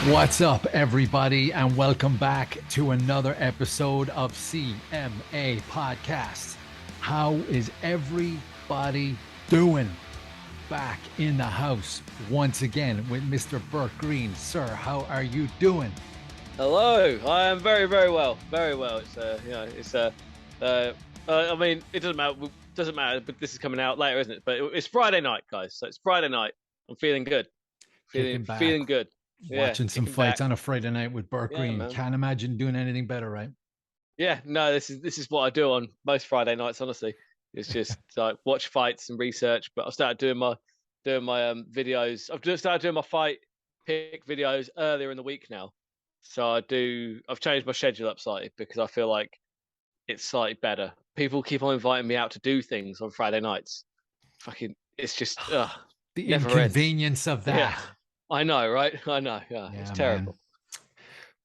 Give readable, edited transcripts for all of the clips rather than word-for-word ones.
What's up, everybody, and welcome back to another episode of CMA Podcast. How is everybody doing? Back in the house once again with Mr. Burt Green. Sir, how are you doing? Hello, I am very, very well. Very well. I mean, it doesn't matter, but this is coming out later, isn't it? But it's Friday night, guys. So it's Friday night. I'm feeling good. Feeling good. Watching some fights on a Friday night with Burt Green. Man. Can't imagine doing anything better, right? Yeah, no, this is what I do on most Friday nights, honestly. It's just like watch fights and research. But I've started doing my videos. I've just started doing my fight pick videos earlier in the week now. So I've changed my schedule up slightly because I feel like it's slightly better. People keep on inviting me out to do things on Friday nights. It's just the inconvenience of that. Yeah, I know, right? I know. Yeah, it's terrible. Man.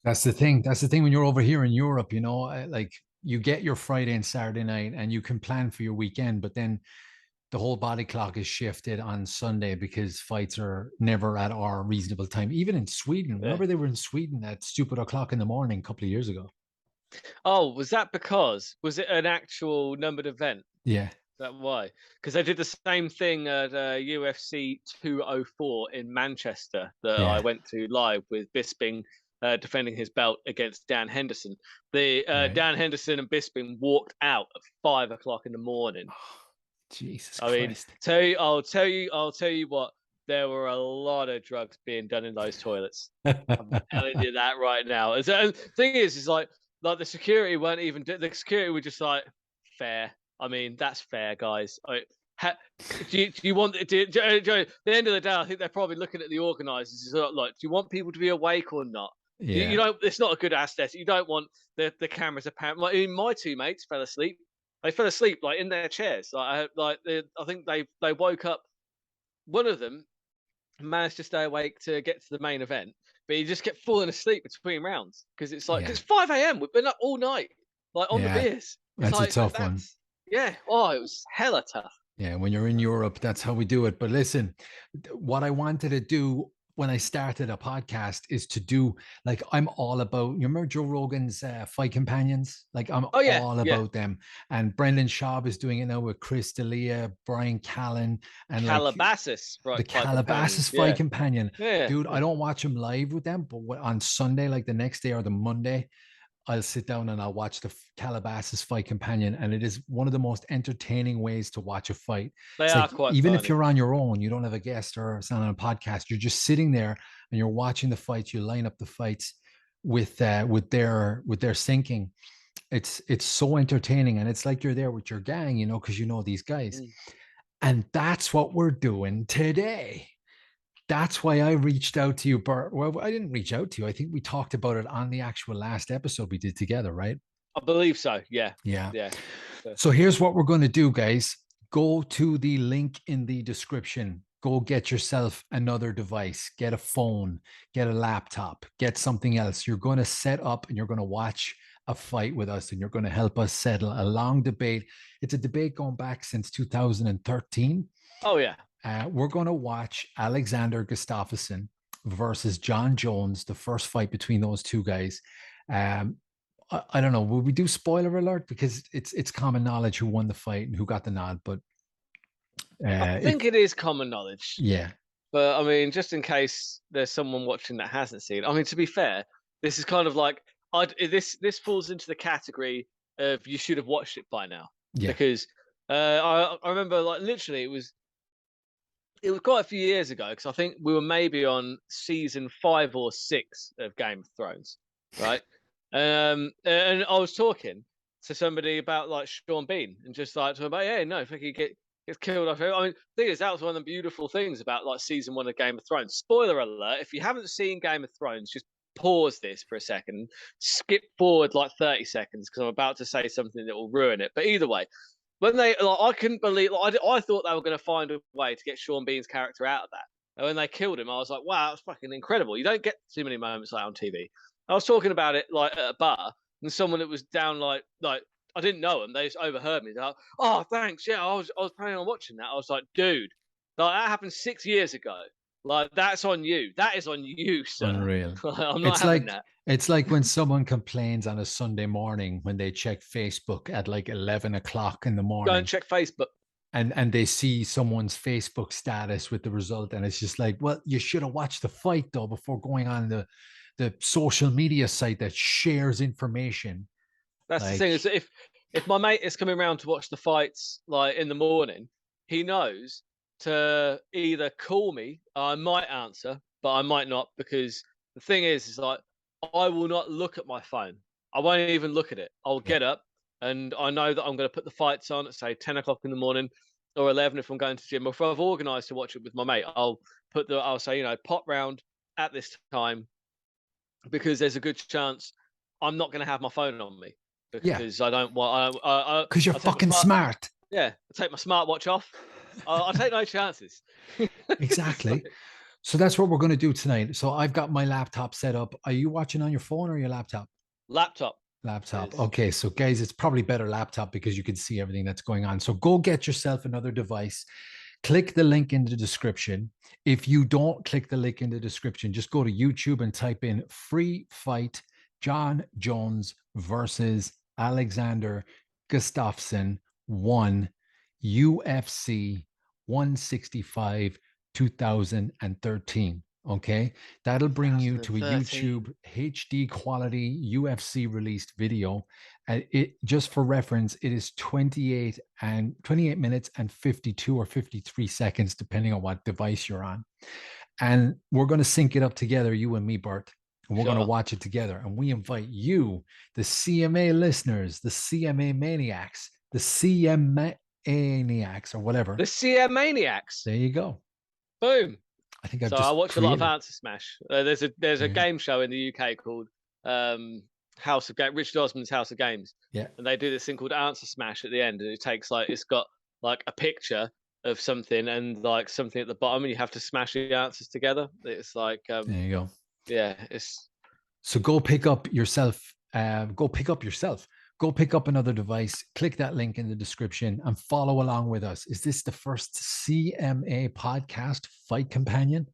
That's the thing. That's the thing when you're over here in Europe, you know, like you get your Friday and Saturday night and you can plan for your weekend, but then the whole body clock is shifted on Sunday because fights are never at our reasonable time. Even in Sweden, remember they were in Sweden at stupid o'clock in the morning a couple of years ago. Oh, was it an actual numbered event? Yeah. Is that why? Because they did the same thing at UFC 204 in Manchester that I went to live with Bisping defending his belt against Dan Henderson. Dan Henderson and Bisping walked out at 5 o'clock in the morning. Jesus Christ. I'll tell you what, there were a lot of drugs being done in those toilets. I'm telling you that right now. The thing is like the security weren't even, the security were just like, fair. I mean, that's fair, guys. Do you want, at the end of the day, I think they're probably looking at the organisers like, do you want people to be awake or not? Yeah. You don't, it's not a good aesthetic. You don't want the cameras apparent. Like, my two mates fell asleep. They fell asleep like in their chairs. I think they woke up. One of them managed to stay awake to get to the main event, but he just kept falling asleep between rounds because it's like it's 5 a.m. We've been up all night, like on the beers. That's like, a tough one. Yeah. Oh, it was hella tough. Yeah, when you're in Europe, that's how we do it. But listen, what I wanted to do when I started a podcast is to do, like, I'm all about, you remember Joe Rogan's Fight Companions? Like, I'm all about them. And Brendan Schaub is doing it now with Chris D'Elia, Brian Callen, and Calabasas, like, the Calabasas Fight Companion. Yeah. Dude, I don't watch them live with them, but on Sunday, like the next day or the Monday, I'll sit down and I'll watch the Calabasas Fight Companion, and it is one of the most entertaining ways to watch a fight. They are quite even funny. If you're on your own, you don't have a guest or it's not on a podcast, you're just sitting there and you're watching the fights. You line up the fights with their syncing. It's so entertaining, and it's like you're there with your gang, you know, because you know these guys. And that's what we're doing today. That's why I reached out to you, Burt. Well, I didn't reach out to you. I think we talked about it on the actual last episode we did together, right? I believe so. Yeah. So here's what we're going to do, guys. Go to the link in the description. Go get yourself another device. Get a phone. Get a laptop. Get something else. You're going to set up and you're going to watch a fight with us, and you're going to help us settle a long debate. It's a debate going back since 2013. Oh, yeah. We're going to watch Alexander Gustafsson versus Jon Jones, the first fight between those two guys. I don't know. Will we do spoiler alert? Because it's common knowledge who won the fight and who got the nod. But I think it is common knowledge. Yeah. But I mean, just in case there's someone watching that hasn't seen, I mean, to be fair, this is kind of like this falls into the category of you should have watched it by now. Yeah. Because I remember, like, literally, it was quite a few years ago, because I think we were maybe on season 5 or 6 of Game of Thrones, right? And I was talking to somebody about like Sean Bean and just like talking about, if he gets killed off. I mean, the thing is, that was one of the beautiful things about like season 1 of Game of Thrones. Spoiler alert: if you haven't seen Game of Thrones, just pause this for a second, skip forward like 30 seconds because I'm about to say something that will ruin it. But either way, when I couldn't believe, I thought they were going to find a way to get Sean Bean's character out of that. And when they killed him, I was like, wow, that's fucking incredible. You don't get too many moments like on TV. I was talking about it like at a bar, and someone that was down like I didn't know them. They just overheard me. They're like, oh, thanks. Yeah, I was planning on watching that. I was like, dude, like, that happened 6 years ago. Like, that's on you. That is on you, sir. Unreal. I'm not having that. It's like when someone complains on a Sunday morning when they check Facebook at like 11 o'clock in the morning. Don't check Facebook. And they see someone's Facebook status with the result, and it's just like, well, you should have watched the fight though before going on the social media site that shares information. That's the thing, is that if my mate is coming around to watch the fights like in the morning, he knows to either call me. I might answer, but I might not, because the thing is like, I will not look at my phone. I won't even look at it. I'll get up, and I know that I'm going to put the fights on at, say, 10 o'clock in the morning or 11 if I'm going to the gym. Or if I've organised to watch it with my mate, I'll say, you know, pop round at this time, because there's a good chance I'm not going to have my phone on me, because I don't want. Because you're fucking smart. Yeah, I take my smartwatch off. I take no chances. Exactly. So that's what we're going to do tonight. So I've got my laptop set up. Are you watching on your phone or your laptop? Laptop. Okay, so guys, it's probably better laptop because you can see everything that's going on. So go get yourself another device. Click the link in the description. If you don't click the link in the description, just go to YouTube and type in "free fight Jon Jones versus Alexander Gustafsson 1 UFC 165 2013." Okay, that'll bring you to a YouTube HD quality UFC released video. It, just for reference, it is 28 minutes and 52 or 53 seconds, depending on what device you're on. And we're going to sync it up together, you and me, Bert. And we're going to watch it together. And we invite you, the CMA listeners, the CMA maniacs, the CMA maniacs, or whatever. The CMA maniacs. There you go. Boom. I think I've so just I watch a lot of Answer Smash. There's a game show in the UK called House of Games, Richard Osman's House of Games. Yeah. And they do this thing called Answer Smash at the end, and it takes like, it's got like a picture of something and like something at the bottom, and you have to smash the answers together. It's like there you go. Yeah, it's so go pick up yourself. Go pick up another device, click that link in the description, and follow along with us. Is this the first CMA podcast fight companion?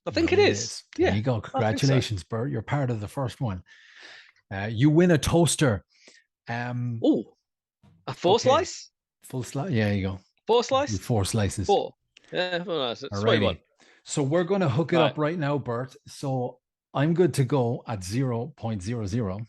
I think it is. There you go. Congratulations, Bert. You're part of the first one. You win a toaster. A four slice? Full slice. Yeah, you go. 4 slices? 4 slices. 4. Yeah, well, nice. All right. So we're going to hook it up right now, Bert. So I'm good to go at 0.00.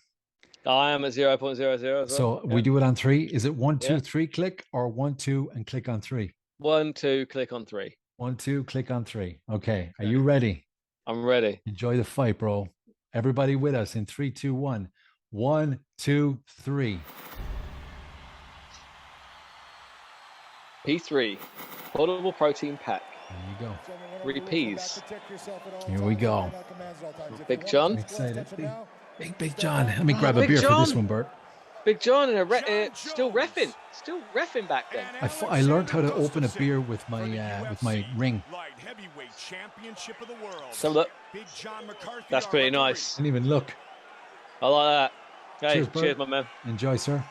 I am at 0.00. So we do it on 3. Is it 1, 2, 3 click, or 1, 2 and click on 3? 1, 2 click on 3. 1, 2 click on 3. Okay. Are you ready? I'm ready. Enjoy the fight, bro. Everybody with us in 3, 2, 1. 1, 2, 3. P3 portable protein pack. There you go. 3 P's. Here we go. Big John. I'm excited. Big John. Let me grab a beer for this one, Bert. Big John and still reffing back then. I learned how to open a beer with my ring. So look, that's pretty nice. Didn't even look. I like that. Hey, cheers, my man. Enjoy, sir.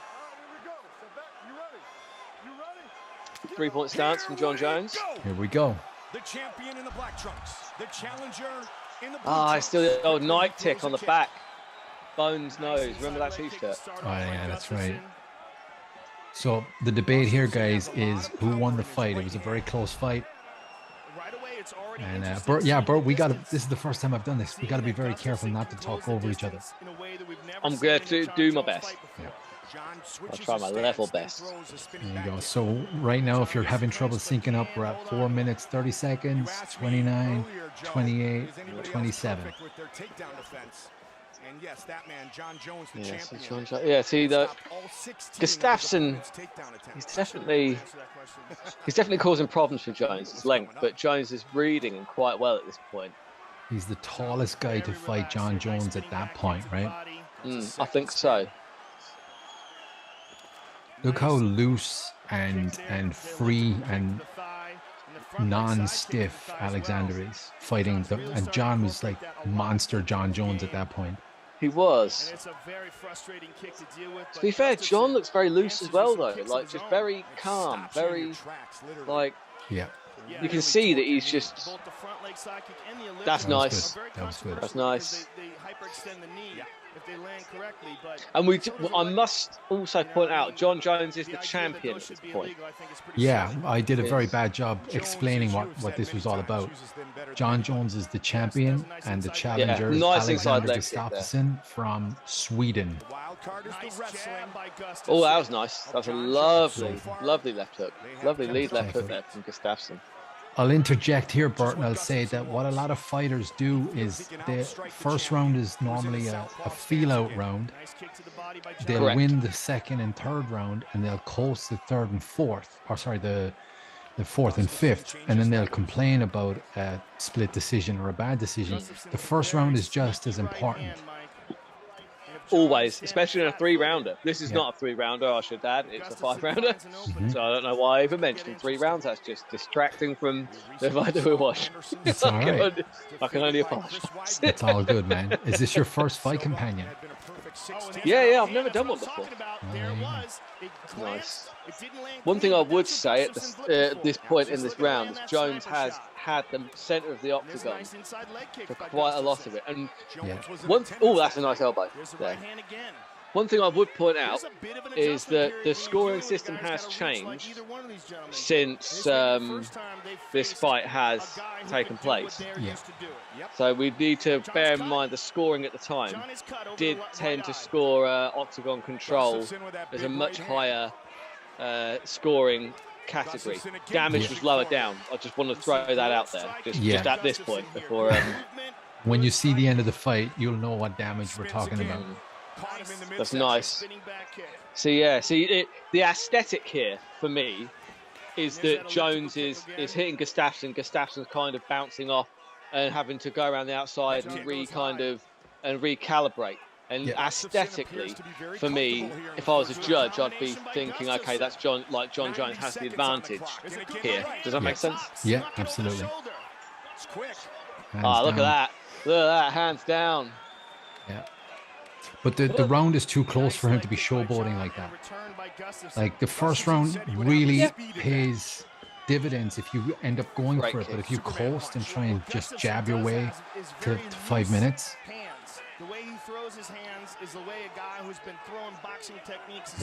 3-point stance from Jon Jones. Here we go. The champion in the black trunks. The challenger in the blue trunks. Still the old Nike tick on the back. Bones nose. Remember that t-shirt? Oh yeah, that's right. So the debate here, guys, is who won the fight. It was a very close fight. And Bert, we got to. This is the first time I've done this. We got to be very careful not to talk over each other. I'm going to do my best. Yeah. I'll try my level best. There you go. So right now, if you're having trouble syncing up, we're at 4 minutes, 30 seconds, 29, 28, 27. And yes, that man, Jon Jones, the champion. See the Gustafsson. He's definitely causing problems for Jones. His length, but Jones is reading him quite well at this point. He's the tallest guy to fight Jon Jones at that point, right? I think so. Look how loose and free and non-stiff Alexander is fighting, and Jon was like monster Jon Jones at that point. He was. To be fair, Jon looks very loose as well, though. Like, just very calm, very, like... Yeah. you can see that he's just. That's nice. That was good. That's nice. And I must also point out, Jon Jones is the champion at this point. Yeah, I did a very bad job explaining what this was all about. Jon Jones is the champion, and the challenger is nice Alexander Gustafsson from Sweden. Oh, that was nice. That was a lovely left hook. Lovely lead left hook there from Gustafsson. I'll interject here, Bert, and I'll say that what a lot of fighters do is the first round is normally a feel-out round. They'll win the second and third round, and they'll coast the third and fourth, or sorry, the fourth and fifth, and then they'll complain about a split decision or a bad decision. The first round is just as important. Always, especially in a 3-rounder. This is not a 3-rounder, I should add. It's a 5-rounder. So I don't know why I even mentioned 3 rounds. That's just distracting from the fighter we watch. It's all right. I can only apologize. It's all good, man. Is this your first fight companion? Yeah, I've never done one before. Nice. One thing I would say at this point in this round is Jones has had the center of the octagon for quite a lot of it. And that's a nice elbow there. One thing I would point out is that the scoring system has changed since this fight has taken place. Yeah. So we need to bear in mind the scoring at the time did tend to score octagon control as a much higher scoring category. Damage was lower down. I just want to throw that out there, just at this point before. When you see the end of the fight, you'll know what damage we're talking about. That's nice. So the aesthetic here for me is that Jones is hitting Gustafsson. Gustafsson's kind of bouncing off and having to go around the outside and recalibrate. And aesthetically, for me, if I was a judge, I'd be thinking, okay, that's Jon Jones has the advantage here. Does that make sense? Yeah, absolutely. Look at that. Look at that, hands down. Yeah. But the round is too close for him to be showboating like that. Like the first round really pays dividends if you end up going for it. But if you coast and try and just jab your way to 5 minutes. The way he throws his hands is the way a guy who's been throwing boxing techniques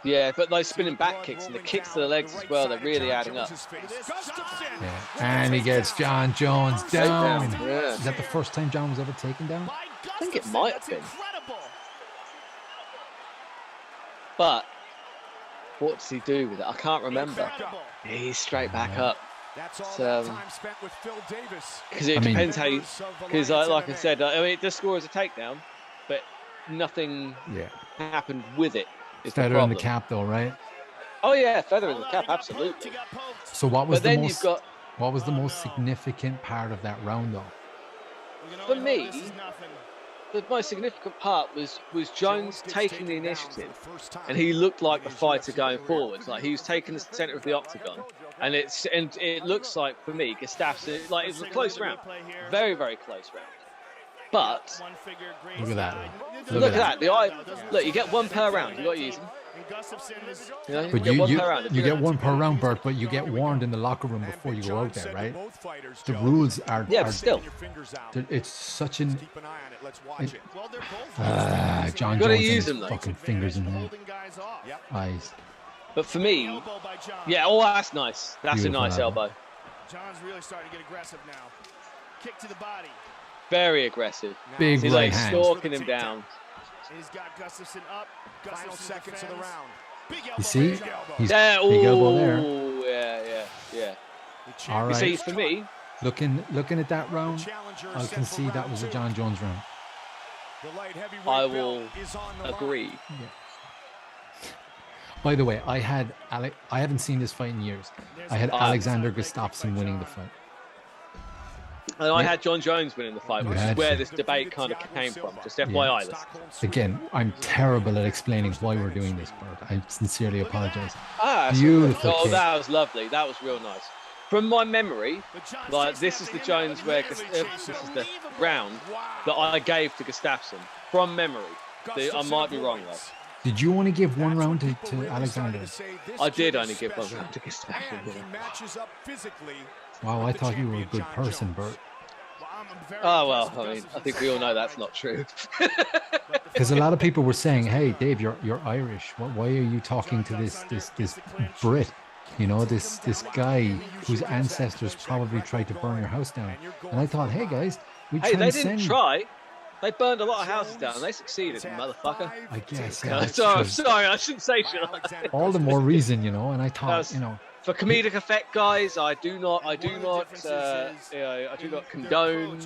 Yeah, but those spinning back kicks and the kicks to the legs as well, they're really adding up. Yeah. And he gets Jon Jones down. Yeah. Is that the first time Jon was ever taken down? I think it might have been. But what does he do with it? I can't remember. He's straight back up. Because it depends how you. Because like I said, I mean, it does score as a takedown, but nothing happened with it. Feather in the cap, though, right? Oh yeah, feather in the cap, absolutely. So what was what was the most significant part of that round, though? For me, the most significant part was Jones taking the initiative, and he looked like the fighter going forward. Like he was taking the center of the octagon, and it looks like for me, Gustafsson, like it was a close round, very very close round. But look at that! Look at that! Look, you get one per round. You got to use them. But you get one per round, Bert, but you get warned in the locker room before you go out there, right? The rules are still. It's such an. Jon Got to Jones use and them, fucking fingers in there. Eyes. But for me, that's nice. That's Beautiful a nice elbow. John's really starting to get aggressive now. Kick to the body. Very aggressive. Big He's right like hand. stalking him down. He's got Gustafsson up. Final seconds of the round. You see? He's Big elbow there. Yeah. All right. You see, for me, looking at that round, I can see that was a Jon Jones round. I will agree. Yeah. By the way, I haven't seen this fight in years. I had Alexander Gustafsson winning the fight. And I had Jon Jones winning the fight, which is where this debate kind of came from. Just FYI. Again, I'm terrible at explaining why we're doing this, Bert. I sincerely apologize. Beautiful. Oh, that was lovely. That was real nice. From my memory, like this is the Jones where this is the round that I gave to Gustafsson. From memory, I might be wrong though. Did you only give one round to Alexander? I did only give one round to Gustafson. Wow, I thought you were a good person, Bert. Oh, well, I mean, I think we all know that's not true. Because a lot of people were saying, "Hey, Dave, you're Irish. Why are you talking to this Brit? You know, this guy whose ancestors probably tried to burn your house down." And I thought, "Hey, guys, hey, they didn't try. They burned a lot of houses down, and they succeeded, motherfucker." I guess. Yeah, sorry, I shouldn't say shit like that. All the more reason, you know. And I thought, you know, for comedic effect, guys, I do not condone.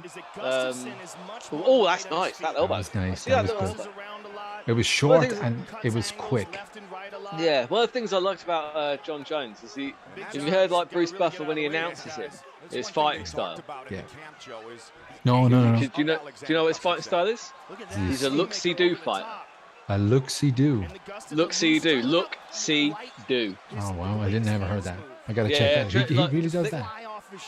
Oh, that's nice. That elbow. That was nice. That was good. It was short and it was quick. Yeah, one of the things I liked about Jon Jones is have you heard like Bruce Buffer when he announces him, his fighting style? Yeah. No. Do you know what his fighting style is? He's a look-see-do fighter. A look-see-do. Look-see-do. Look-see-do. Oh wow, I didn't ever heard that. I gotta check that. He really does that.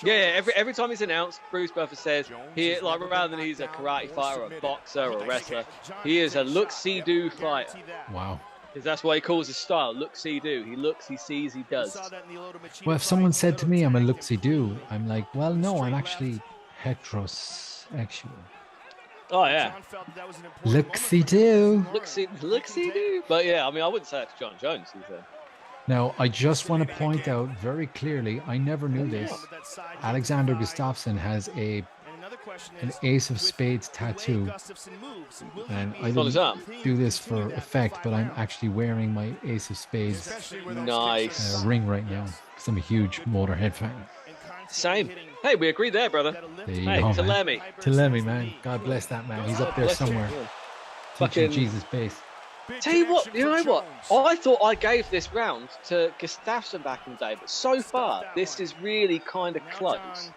Yeah, every time he's announced, Bruce Buffer says rather than he's a karate fighter, or a boxer, or a wrestler, he is a look-see-do fighter. Wow. Because that's what he calls his style, look-see-do. He looks, he sees, he does. Well, if someone said to me I'm a look-see-do, I'm like, well, no, I'm actually heterosexual. Oh yeah. Look-see-do. Look-see-do. But yeah, I mean, I wouldn't say that to Jon Jones. Now, I just want to point out very clearly, I never knew this. Alexander Gustafsson has an ace of spades tattoo. And I didn't do this for effect, but I'm actually wearing my ace of spades ring right now because I'm a huge Motorhead fan. Same. Hey, we agree there, brother. Hey, Talemi. Talemi, man. God bless that man. He's up there somewhere. Teaching Jesus base. Tell you what, you know what? I thought I gave this round to Gustafsson back in the day, but so far, this is really kind of close.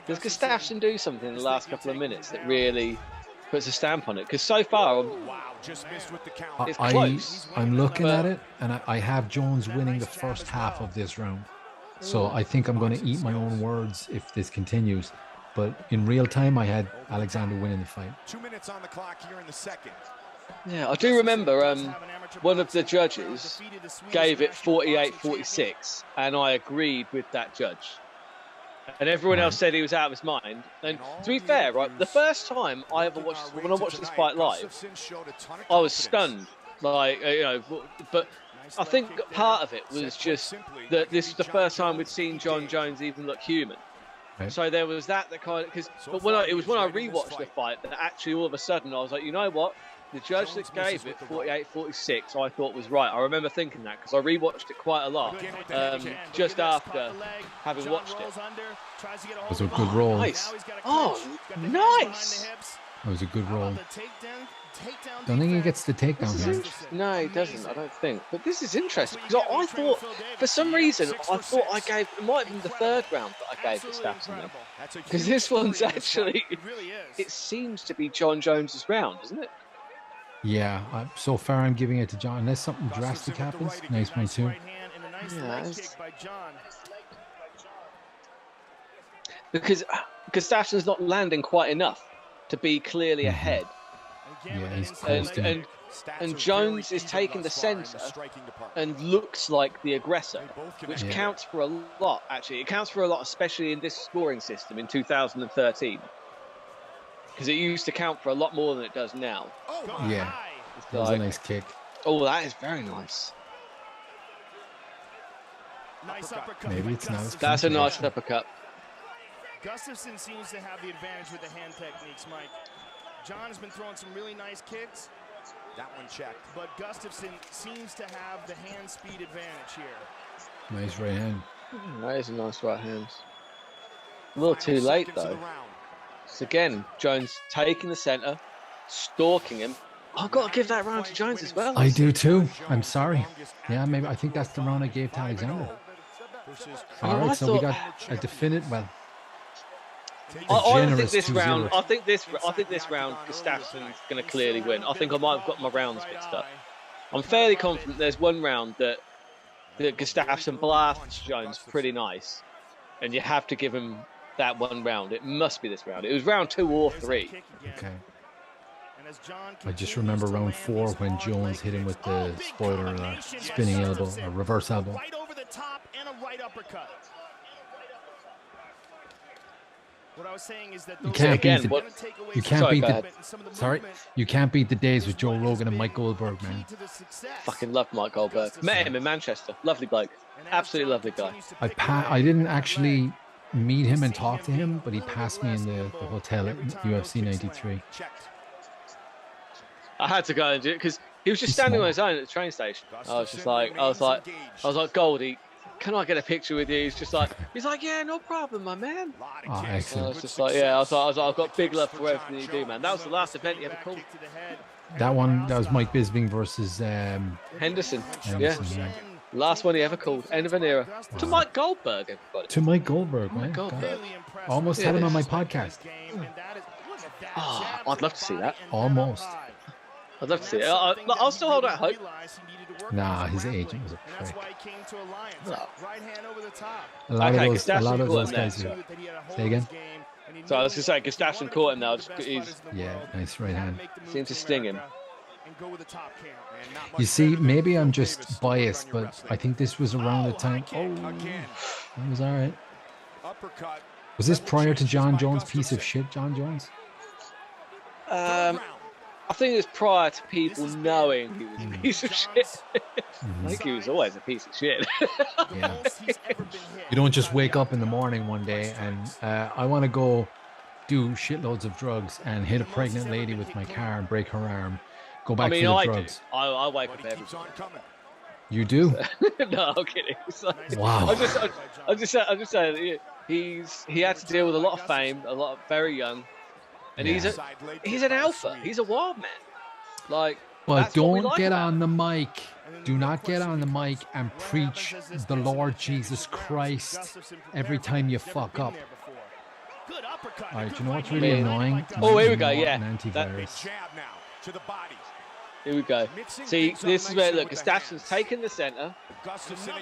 Does Gustafsson do something in the last couple of minutes that really puts a stamp on it? Because so far, it's close. I'm looking at it, and I have Jones winning the first half of this round. So I think I'm going to eat my own words if this continues. But in real time, I had Alexander winning the fight. 2 minutes on the clock here in the second. Yeah, I do remember one of the judges gave it 48-46, and I agreed with that judge. And everyone else said he was out of his mind. And to be fair, right, the first time I ever watched, when I watched this fight live, I was stunned. Like, you know, but I think part of it was just that this is the first time we'd seen Jon Jones even look human. Right. So there was that kind of, it was when I rewatched the fight that actually all of a sudden I was like, you know what? The judge that gave it 48-46, I thought was right. I remember thinking that because I rewatched it quite a lot just after having watched it. It was a good roll. Nice. Oh, nice. It was a good roll. Don't think he gets the takedown here. No, he doesn't, I don't think. But this is interesting because I thought, for some reason, I thought I gave, it might have been the third round that I gave the Gustafsson. Because this one's actually, it seems to be Jon Jones's round, isn't it? Yeah, so far I'm giving it to Jon. Unless something drastic happens. Nice one, too. Yeah, because Gustafsson's not landing quite enough to be clearly ahead. Yeah, he's coasting. And Jones is taking the centre and looks like the aggressor, which counts for a lot, actually. It counts for a lot, especially in this scoring system in 2013. Because it used to count for a lot more than it does now. Yeah, that was a nice kick. Oh, that is very nice. Maybe it's not as That's a nice uppercut. Gustafsson seems to have the advantage with the hand techniques, Mike. Jon has been throwing some really nice kicks. That one checked. But Gustafsson seems to have the hand speed advantage here. Nice right hand. That is a nice right hand. A little too late, though. So again, Jones taking the centre, stalking him. I've got to give that round to Jones as well. I do too. I'm sorry. Yeah, maybe I think that's the round I gave to Alexander. All right, so we got a definite. Well, I think this round. I think this round, Gustafsson's going to clearly win. I think I might have got my rounds mixed up. I'm fairly confident there's one round that Gustafsson blasts Jones pretty nice, and you have to give him that one round. It must be this round. It was round 2 or 3. Okay. I just remember round 4 when Jones hit him with the spoiler spinning elbow, or reverse elbow. Right over the top and a right uppercut. What I was saying is that You can't beat the, you can't Sorry, beat go the, sorry, you can't beat the days with Joe Rogan and Mike Goldberg, man. Fucking love Mike Goldberg. Met him in Manchester. Lovely bloke. Absolutely lovely guy. I didn't actually meet him and talk to him, but he passed me in the hotel at UFC 93. I had to go and do it because he was just standing on his own at the train station. I was like, Goldie, can I get a picture with you? He's like, yeah, no problem, my man. Oh, excellent. I was just like, yeah, I was like, I've got big love for everything you do, man. That was the last event you ever called. That was Mike Bisping versus Henderson. yeah. Last one he ever called. End of an era. Wow. To Mike Goldberg, everybody. To Mike Goldberg, man. Almost had him on my podcast. Oh, I'd love to see that. Almost. I'd love to see it. I'll still hold out hope. Nah, his agent was a prick. No. A lot of those guys do. Say again? So I was just saying, Gustafsson caught him now. Yeah, nice right hand. Seemed to sting him. You see, maybe I'm just biased, but I think this was around the time. Oh, that was all right. Was this prior to Jon Jones, piece of shit, Jon Jones? I think it was prior to people knowing he was a piece of shit. I think he was always a piece of shit. Yeah. You don't just wake up in the morning one day and I want to go do shitloads of drugs and hit a pregnant lady with my car and break her arm. Go back to the drugs. I wake up every day. You do? No, I'm kidding. Wow. I'm just saying he had to deal with a lot of fame, very young, and he's an alpha. He's a wild man. But don't get on the mic. Do not get on the mic and preach the Lord Jesus Christ every time you fuck up. All right, you know what's really annoying? Oh, here we go. Yeah. Antivirus. Here we go. See, this is where, look, Gustafsson's taking the center.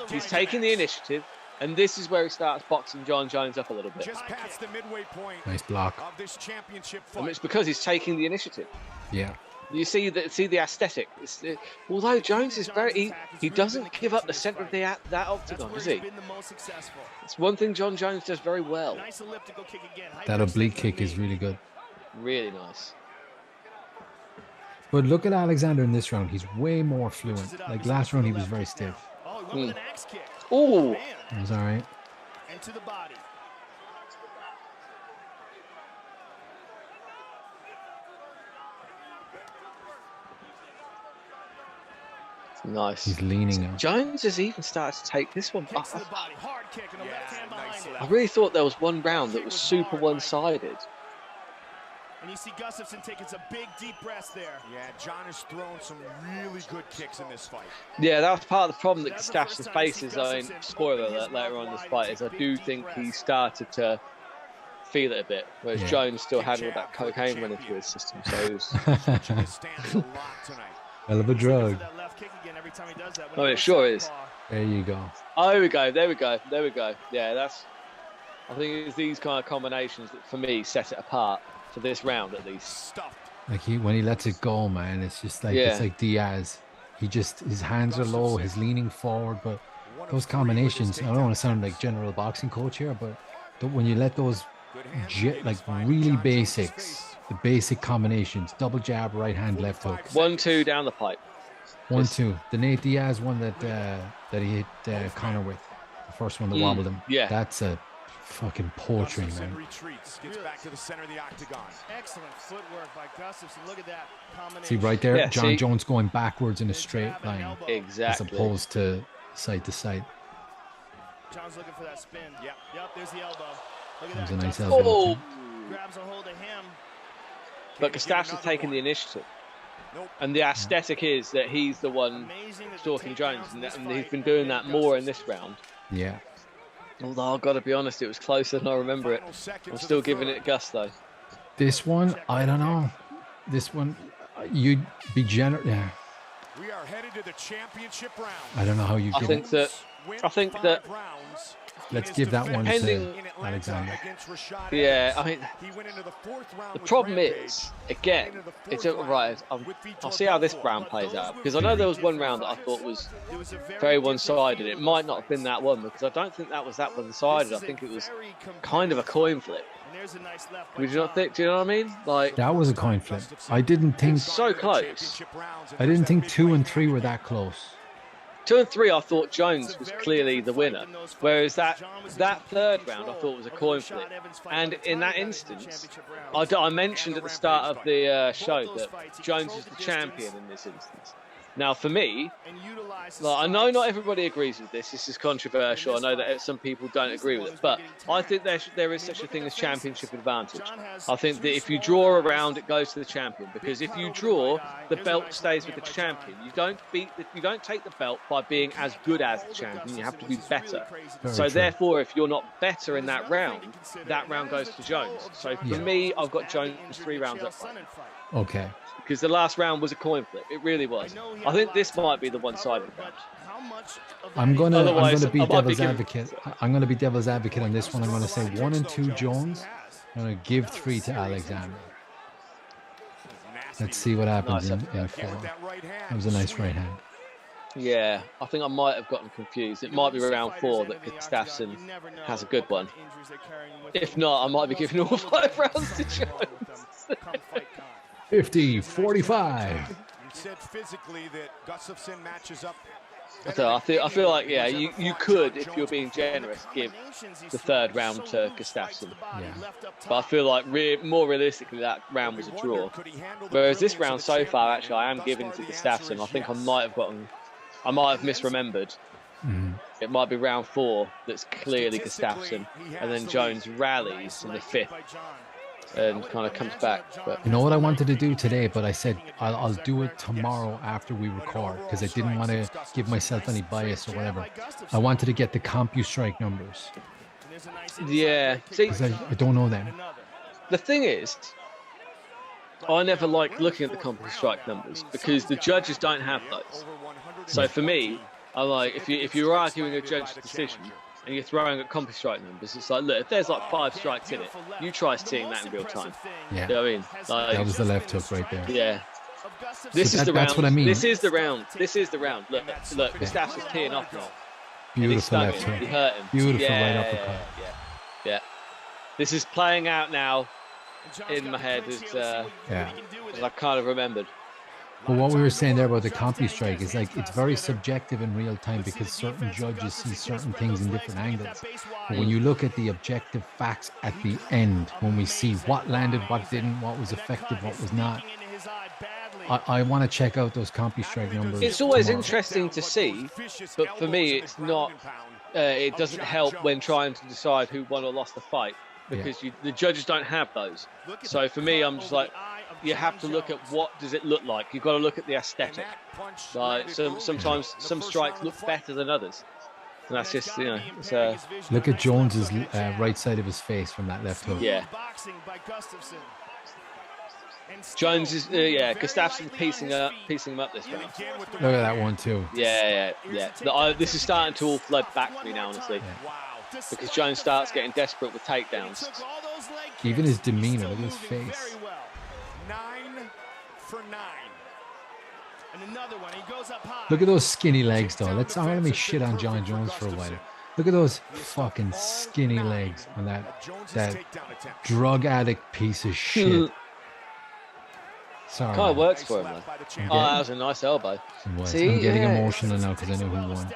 He's taking the initiative. And this is where he starts boxing Jon Jones up a little bit. Just past the midway point. Nice block. Of this championship fight. I mean, it's because he's taking the initiative. Yeah. You see the aesthetic. Although Jones is he doesn't give up the center of that octagon, does he? It's one thing Jon Jones does very well. That oblique kick is really good. Really nice. But look at Alexander in this round. He's way more fluent. Like last round, he was very stiff. Oh, that was all right. And to the body. Nice. He's leaning out. Jones has even started to take this one. I really thought there was one round that was super one-sided. And you see Gustafson taking some big, deep breaths there. Yeah, Jon has thrown some really good kicks in this fight. Yeah, that was part of the problem that Gustafson faces. I mean, spoiler alert, later on in this fight, is I do think he started to feel it a bit, whereas Jones still had all that cocaine running through his system. So it was... Hell of a drug. Oh, it sure is. There you go. Oh, there we go. There we go. There we go. Yeah, that's... I think it's these kind of combinations that, for me, set it apart. For this round, at least. Like when he lets it go, man, it's just like it's like Diaz. His hands are low, he's leaning forward, but those combinations. I don't want to sound like general boxing coach here, but when you let those like really basics, the basic combinations, double jab, right hand, left hook, 1-2 down the pipe. 1-2. The Nate Diaz one that he hit Conor with, the first one that wobbled him. Yeah, that's a fucking poetry, man. Gets back to the center of the octagon. Excellent footwork by Gustafson. Look at that combination. See right there, Jon Jones going backwards in a straight line, exactly, as opposed to side to side. Jon's looking for that spin. Yep, there's the elbow. Look at that. That was a nice elbow. Oh. Grabs a hold of him. But Gustafson's taking the initiative. And the aesthetic is that he's the one stalking Jones, and he's been doing that more in this round. Yeah. Although I've got to be honest, it was closer than I remember it. I'm still giving it Gus though. This one, I don't know. This one, you'd be generous. Yeah. are headed to the championship round. I don't know how you I give think that. I think that. Let's give that one to Alexander. Yeah, I mean, the problem is, again, it's right. I'll see how this round plays out, because I know there was one round that I thought was very one-sided. It might not have been that one, because I don't think that was that one-sided. I think it was kind of a coin flip. Would you not think? Do you know what I mean? Like, that was a coin flip. I didn't think so close. I didn't think 2 and 3 were that close. 2 and 3, I thought Jones was clearly the winner, whereas that third round I thought was a coin flip. And in that instance, I mentioned at the start of the show that Jones is the champion in this instance. Now, for me, like, I know not everybody agrees with this. This is controversial. I know that some people don't agree with it, but I think there is such a thing as championship advantage. I think that if you draw a round, it goes to the champion, because if you draw, the belt stays with the champion. You don't take the belt by being as good as the champion. You have to be better. So therefore, if you're not better in that round goes to Jones. So for me, I've got Jones 3 rounds up. Okay. Because the last round was a coin flip. It really was. I think this might be the one-sided round. I'm gonna be devil's advocate. I'm gonna be devil's advocate on this one. I'm gonna say 1 and 2 Jones. I'm gonna give 3 to Alexander. Let's see what happens in 4. That was a nice right hand. Yeah, I think I might have gotten confused. It might be round 4 that Gustafsson has a good one. If not, I might be giving all 5 rounds to Jones. 50-45. You said physically that Gustafson matches up. So I feel like, yeah, you could, if you're being generous, give the third round to Gustafsson. Yeah. But I feel like more realistically, that round was a draw. Whereas this round so far, actually, I am giving to Gustafsson. I think I might have misremembered. Mm-hmm. It might be round 4 that's clearly Gustafsson, and then Jones rallies in the 5th. And kind of comes back. But you know what I wanted to do today, but I said I'll do it tomorrow after we record, because I didn't want to give myself any bias or whatever. I wanted to get the CompuStrike numbers. Yeah, see, because I don't know them. The thing is, I never like looking at the CompuStrike numbers because the judges don't have those. So for me, I'm like, if you're arguing a judge's decision and you're throwing at CompuStrike numbers, it's like, look, if there's like 5 strikes in it, you try seeing that in real time. Yeah. You know what I mean? Like, that was the left hook right there. Yeah. This is the round. That's what I mean. This is the round. This is the round. Look, Gustafsson's teeing off now. Beautiful left hook. He hurt him. Beautiful right uppercut. Yeah. This is playing out now in my head as I kind of remembered. But what we were saying there about the CompuStrike is like it's very subjective in real time because certain judges see certain things in different angles. But when you look at the objective facts at the end, when we see what landed, what didn't, what was effective, what was not, I want to check out those CompuStrike numbers. It's always interesting to see, but for me, it's not. It doesn't help when trying to decide who won or lost the fight because the judges don't have those. So for me, I'm just like, you have to look at what does it look like. You've got to look at the aesthetic. Like sometimes some strikes look better than others. And that's just, Look at Jones's right side of his face from that left hook. Yeah. Jones is, Gustafsson piecing him up this round. Look at that one too. Yeah. This is starting to all flood back to me now, honestly. Yeah. Because Jones starts getting desperate with takedowns. Even his demeanor, look at his face. 9 for 9. And another one. He goes up high. Look at those skinny legs, though. Let me shit on Jon Jones for a while. Look at those fucking skinny legs on that drug addict piece of shit. Sorry. Kind of works for him, though. That was a nice elbow. See, I'm getting emotional now because I know who won.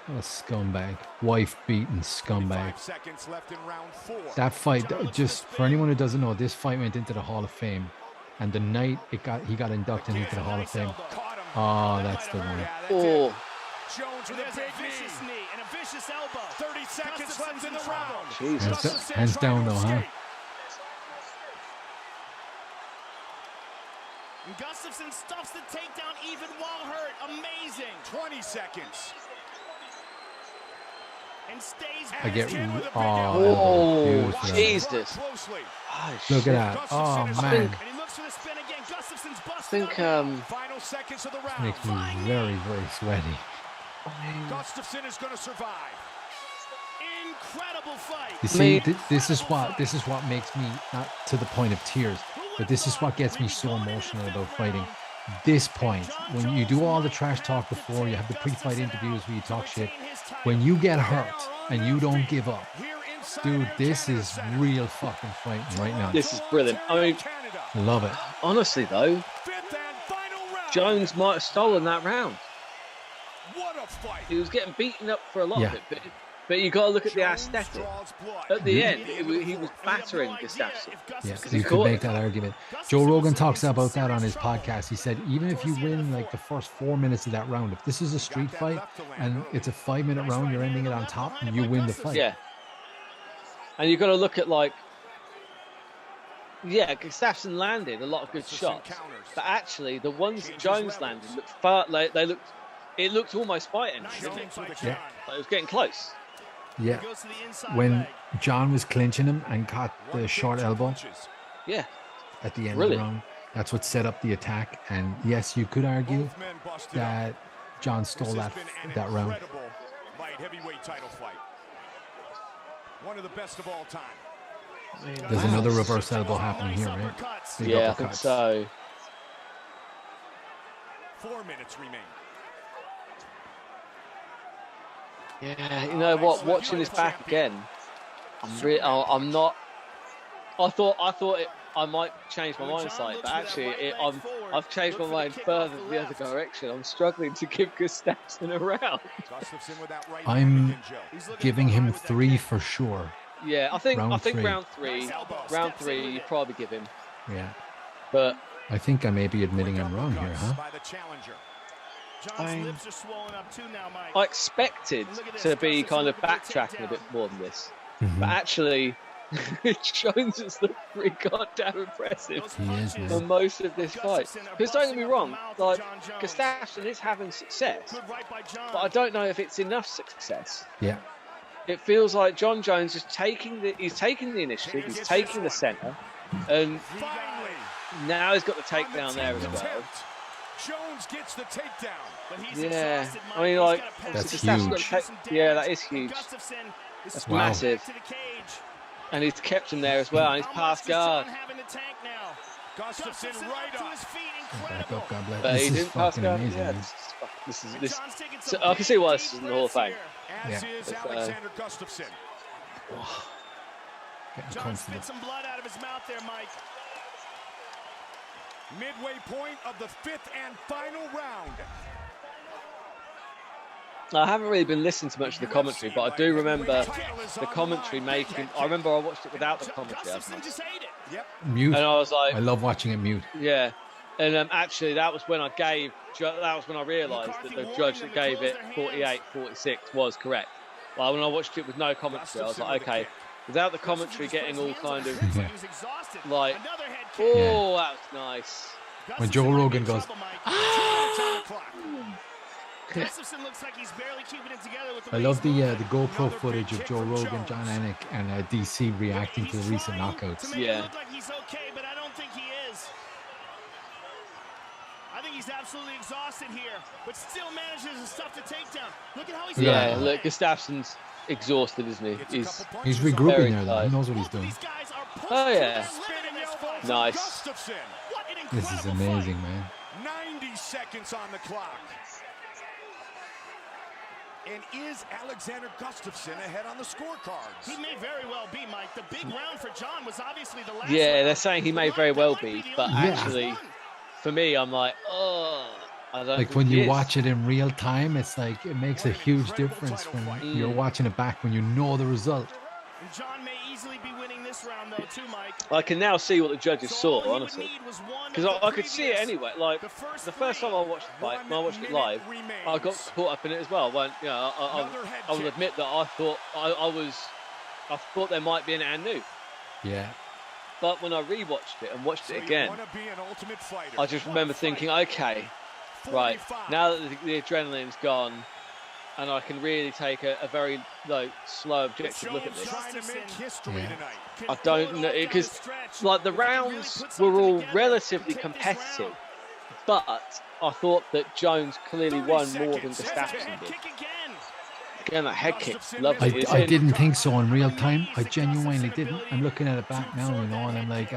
What a scumbag. Wife-beaten scumbag. That fight, just for anyone who doesn't know, this fight went into the Hall of Fame. And the night he got inducted into the Hall of Fame. Oh, that's the one. Oh. Jones with a big knee and a vicious elbow. 30 seconds left in the round. Jesus. Hands down, though, huh? And Gustafsson stuffs the takedown even while hurt. Amazing. 20 seconds. And stays I get Jesus. Look at that. Oh man. Looks for the spin again. Gustafson's I busted think Final seconds of the round. Makes me very, very sweaty. Gustafson is going to survive. incredible fight. You see, this is what makes me, not to the point of tears, but this is what gets me so emotional about fighting. This point, when you do all the trash talk before, you have the pre-fight interviews where you talk shit. When you get hurt and you don't give up, dude, this is real fucking fighting right now. This is brilliant. I mean, love it. Honestly, though, Jones might have stolen that round. What a fight. He was getting beaten up for a lot of it, but you got to look at the aesthetic. At the end, he was battering Gustafsson. Yeah, you could make that argument. Joe Rogan talks about that on his podcast. He said, even if you win like the first 4 minutes of that round, if this is a street fight and it's a 5-minute round, you're ending it on top and you win the fight. Yeah. And you've got to look at Gustafsson landed a lot of good shots, but actually the ones that Jones landed looked it looked almost fighting. Yeah. It was getting close. Yeah. When John was clinching him and caught the short elbow. Yeah. At the end of the round, that's what set up the attack. And yes, you could argue that John stole that round. Light heavyweight title fight. One of the best of all time. There's another reverse elbow happening here, right? Yeah, I think so. 4 minutes remain. Yeah, you know what? Watching this back again, I'm not. I thought I might change my mind slightly, but actually, I've changed my mind further the other direction. I'm struggling to give Gustafsson a round. I'm giving him 3 for sure. Yeah, I think round three, you probably give him. Yeah, but I think I may be admitting I'm wrong here, huh? John's lips are swollen up too now, Mike. I expected to be kind of backtracking a bit more than this, but actually, Jones has looked pretty goddamn impressive for most of this fight. Because don't get me wrong, like Gustafsson is having success, but I don't know if it's enough success. Yeah. It feels like Jon Jones is taking the initiative, he's taking the centre, and now he's got the takedown there as well. Jones gets the takedown. Yeah, I mean, like, that's huge. Yeah, that is huge. That's massive. And he's kept him there as well, and he's passed guard. Gustafsson right up. Back up, God bless. But he didn't pass guard. Yeah, this. So I can see why this is in the Hall of Fame. As is Alexander Gustafsson. John spit some blood out of his mouth there, Mike. Midway point of the 5th and final round. I haven't really been listening to much of the commentary, but I do remember the commentary making. I remember I watched it without the commentary. Mute. And I was like, I love watching it mute. Yeah, and actually that was when I realised that the judge that gave it 48-46 was correct. Like, when I watched it with no commentary, I was like, okay, without the commentary getting all kind of like, oh, that was nice. When Joe Rogan goes, I love the GoPro footage of Joe Rogan, John Anik, and DC reacting to the recent knockouts. Yeah. I think he's absolutely exhausted here, but still manages to stuff the takedown. Look at how he's look, Gustafsson's exhausted, isn't he? He's regrouping there, though. He knows what he's doing. Oh, yeah. Nice. This is amazing, man. 90 seconds on the clock. And is Alexander Gustafsson ahead on the scorecards? He may very well be, Mike. The big round for John was obviously the last round. They're saying he may very well be, but actually, for me, I'm like, oh, I don't like when you watch it in real time, it's like it makes a huge difference when you're watching it back when you know the result. And John may easily be winning this round, though, too, Mike. I can now see what the judges saw, honestly, because I could see it anyway. Like the first time I watched the fight, when I watched it live, I got caught up in it as well. I will admit that I thought I thought there might be an and new. Yeah. But when I rewatched it and watched it again, I just remember thinking, okay, right, now that the adrenaline's gone, and I can really take a very slow, objective look at this. Trying to make history tonight. I don't know, because like the rounds were all relatively competitive, but I thought that Jones clearly won more than Gustafsson did. Again, that head kick, lovely. I didn't think so in real time. I genuinely didn't. I'm looking at it back now, and I'm like,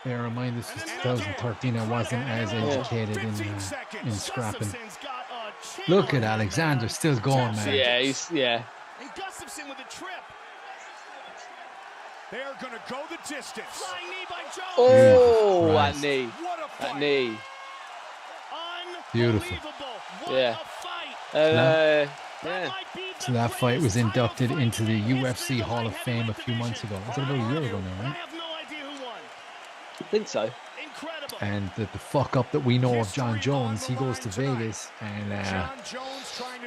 bear in mind, this was 2013. I wasn't as educated in scrapping. Look at Alexander still going, man. Yeah. And Gustafson with a trip. They're going to go the distance. Flying knee by Jones. Oh, Christ. that knee. That knee. Beautiful. Yeah. So that fight was inducted into the UFC Hall of Fame a few months ago. Was it about a year ago now, right? I think so. And the fuck up that we know of Jon Jones, he goes to Vegas and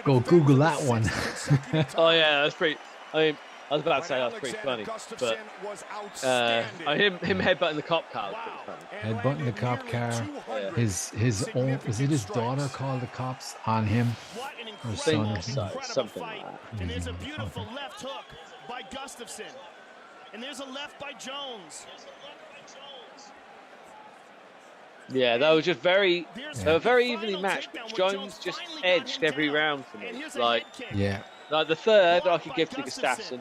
go Google that one. Oh yeah, that's pretty. I mean, I was about to say that's pretty funny, but him headbutting the cop car was pretty funny. Headbutting the cop car. Yeah. His own, was it his daughter called the cops on him? Or son or something? Something like that. And there's a beautiful left hook by Gustafson. And there's a left by Jones. Yeah, they were just they were very evenly matched. Jones just edged every round for me. Like the third I could give to Gustafson,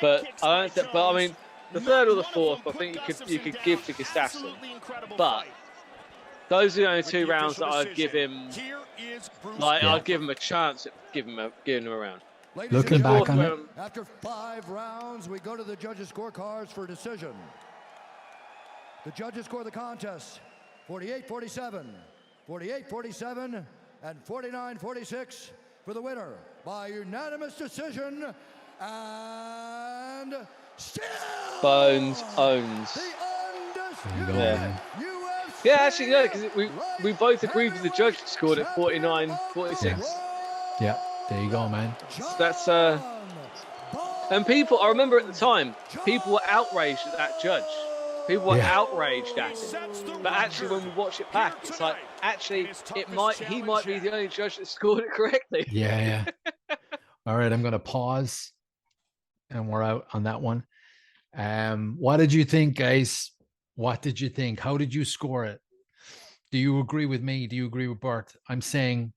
but I mean the third or the fourth I think you could give to Gustafson. But those are the only two rounds that I'd give him. I'd give him a chance at giving him a round. Looking back on it, after 5 rounds, we go to the judges' scorecards for decision. The judges score the contest 48-47, 48-47, and 49-46 for the winner by unanimous decision, and still Bones owns. the Yeah. UFC Yeah, actually, no, because we both agreed with the judge that scored it 49-46. Yeah, there you go, man. That's and people. I remember at the time, people were outraged at that judge. People were outraged at him. But actually, when we watch it back, it's like actually he might be the only judge that scored it correctly. Yeah. All right, I'm gonna pause, and we're out on that one. What did you think, guys? What did you think? How did you score it? Do you agree with me? Do you agree with Bert? I'm saying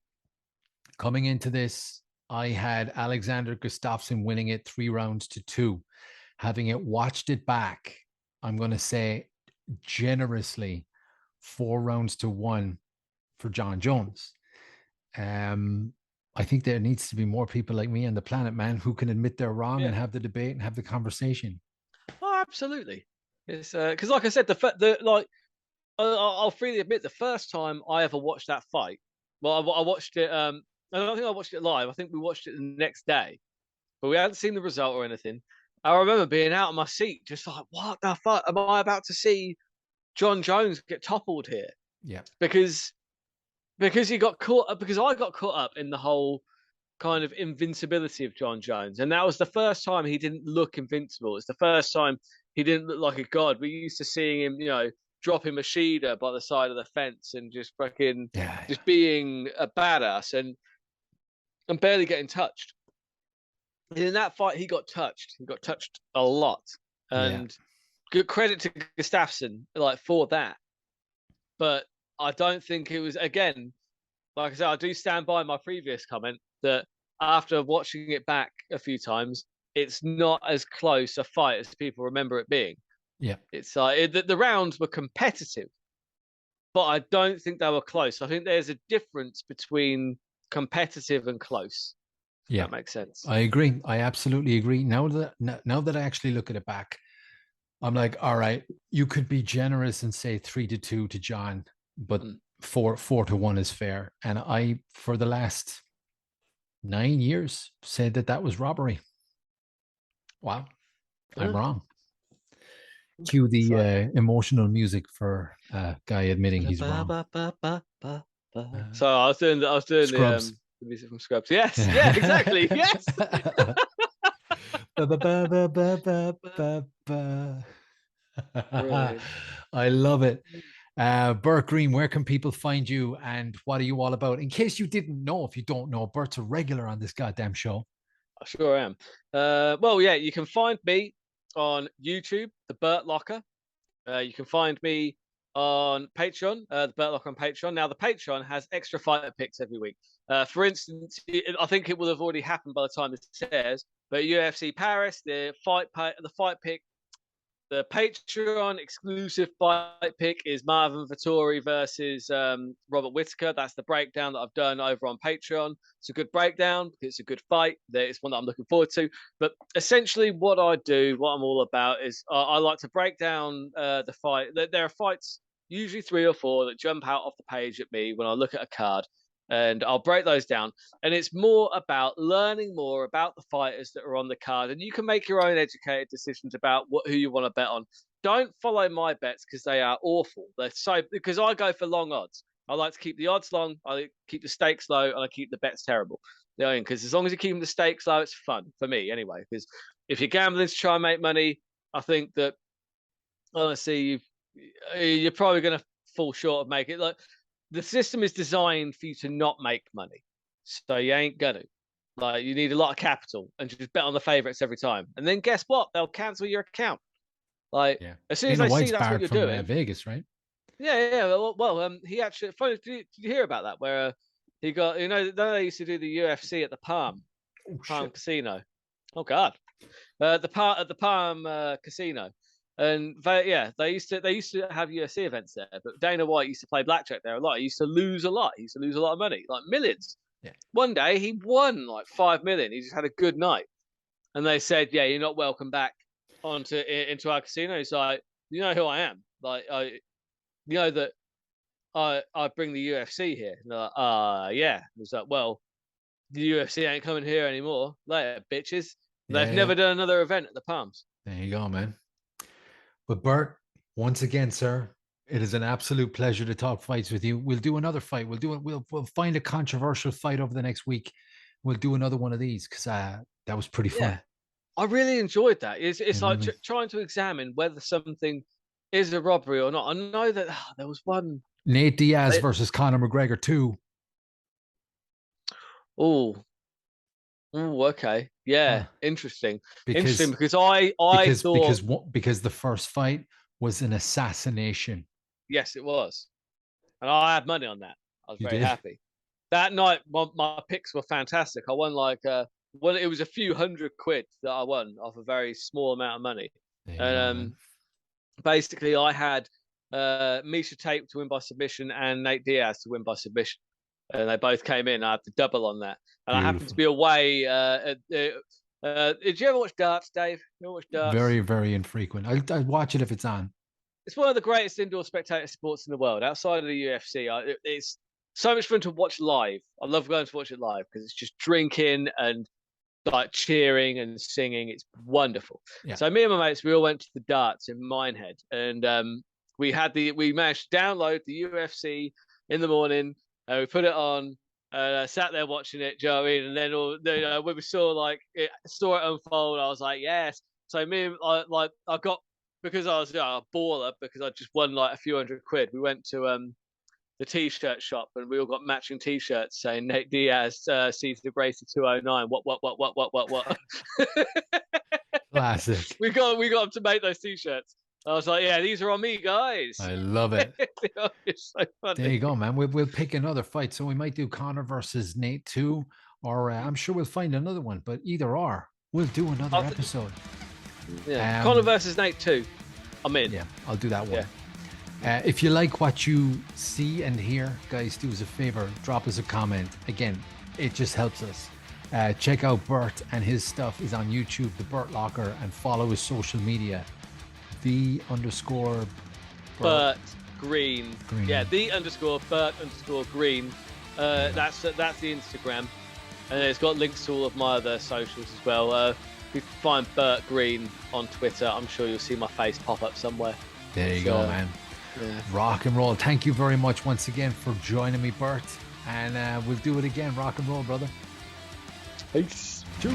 coming into this, I had Alexander Gustafsson winning it 3-2. Having it watched it back, I'm going to say generously 4-1 for Jon Jones. I think there needs to be more people like me on the planet, man, who can admit they're wrong and have the debate and have the conversation. Oh, absolutely. It's because, like I said, I'll freely admit the first time I ever watched that fight. Well, I watched it. I don't think I watched it live. I think we watched it the next day, but we hadn't seen the result or anything. I remember being out of my seat, just like, what the fuck am I about to see? Jon Jones get toppled here? Yeah, because he got caught up. Because I got caught up in the whole kind of invincibility of Jon Jones, and that was the first time he didn't look invincible. It's the first time he didn't look like a god. We're used to seeing him, dropping Machida by the side of the fence and just fucking just being a badass and barely getting touched. And in that fight, he got touched. He got touched a lot. And good credit to Gustafsson, for that. But I don't think it was, again, like I said, I do stand by my previous comment that after watching it back a few times, it's not as close a fight as people remember it being. Yeah. It's the rounds were competitive, but I don't think they were close. I think there's a difference between competitive and close. Yeah, that makes sense. I agree. I absolutely agree. Now that I actually look at it back, I'm like, all right, you could be generous and say 3-2 to Jon, but 4-1 is fair. And I, for the last 9 years, said that was robbery. Wow, I'm wrong. Cue the emotional music for guy admitting he's wrong. So I was doing Scrubs. The music from Scrubs. Yes, yeah, exactly. Yes. I love it. Bert Green, where can people find you and what are you all about? In case you didn't know, if you don't know, Bert's a regular on this goddamn show. I sure am. Well, yeah, you can find me on YouTube, The Burt Locker. You can find me on Patreon, The Burt Locker on Patreon. Now, the Patreon has extra fighter picks every week. For instance, I think it will have already happened by the time this airs, but UFC Paris, the fight pick, the Patreon exclusive fight pick is Marvin Vettori versus Robert Whittaker. That's the breakdown that I've done over on Patreon. It's a good breakdown because it's a good fight. It's one that I'm looking forward to. But essentially what I do, what I'm all about is I like to break down the fight. There are fights, usually 3 or 4, that jump out off the page at me when I look at a card. And I'll break those down. And it's more about learning more about the fighters that are on the card. And you can make your own educated decisions about who you want to bet on. Don't follow my bets because they are awful. Because I go for long odds. I like to keep the odds long, I keep the stakes low, and I keep the bets terrible. You know, because as long as you're keeping the stakes low, it's fun for me anyway. Because if you're gambling to try and make money, I think that honestly, you're probably going to fall short of making it. Like, the system is designed for you to not make money, so you ain't gonna. Like, you need a lot of capital and just bet on the favorites every time, and then guess what? They'll cancel your account. Like, as soon as they see that's what you're doing. Vegas, right? Yeah. Well, he actually. Funny, did you hear about that? Where he got, they used to do the UFC at the Palm Casino. Oh God, at the Palm Casino. And they used to have UFC events there, but Dana White used to play blackjack there a lot. He used to lose a lot. He used to lose a lot of money, like millions. Yeah. One day he won like 5 million. He just had a good night, and they said, "Yeah, you're not welcome back into our casino." He's like, "You know who I am? Like, you know that I bring the UFC here." And they're like, yeah. He's like, "Well, the UFC ain't coming here anymore. Later, bitches." They've never done another event at the Palms. There you go, man. But Bert, once again, sir, it is an absolute pleasure to talk fights with you. We'll do another fight. We'll find a controversial fight over the next week. We'll do another one of these because that was pretty fun. Yeah. I really enjoyed that. It's like trying to examine whether something is a robbery or not. I know that there was one. Nate Diaz versus Conor McGregor 2. Oh, okay. Yeah, interesting. Because I thought because the first fight was an assassination. Yes, it was, and I had money on that. I was very happy. That night, my picks were fantastic. I won like it was a few hundred quid that I won off a very small amount of money. And basically, I had Misha Tate to win by submission and Nate Diaz to win by submission. And they both came in. I had to double on that. And I happened to be away. Did you ever watch darts, Dave? You ever watch darts? Very, very infrequent. I'll watch it if it's on. It's one of the greatest indoor spectator sports in the world. Outside of the UFC, it's so much fun to watch live. I love going to watch it live because it's just drinking and like cheering and singing. It's wonderful. Yeah. So me and my mates, we all went to the darts in Minehead, and we managed to download the UFC in the morning. We put it on, sat there watching it, do you know what I mean? And then when we saw it unfold, I was like, yes. So I got, because I was a baller, because I just won like a few hundred quid. We went to the t-shirt shop and we all got matching t-shirts saying Nate Diaz, Cesar Gracie 209. What? Classic. We got them to make those t-shirts. I was like, yeah, these are on me, guys. I love it. It's so funny. There you go, man. We'll pick another fight. So we might do Conor versus Nate 2, or I'm sure we'll find another one, but either or, we'll do another episode. Yeah, Conor versus Nate 2. I'm in. Yeah, I'll do that one. Yeah. If you like what you see and hear, guys, do us a favor, drop us a comment. Again, it just helps us. Check out Bert, and his stuff is on YouTube, The Burt Locker, and follow his social media. Burt Green. Yeah, _Burt Green. That's the Instagram, and it's got links to all of my other socials as well. If you find Burt Green on Twitter, I'm sure you'll see my face pop up somewhere. There you go, man. Yeah. Rock and roll. Thank you very much once again for joining me, Bert, and we'll do it again. Rock and roll, brother. Peace. Cheers.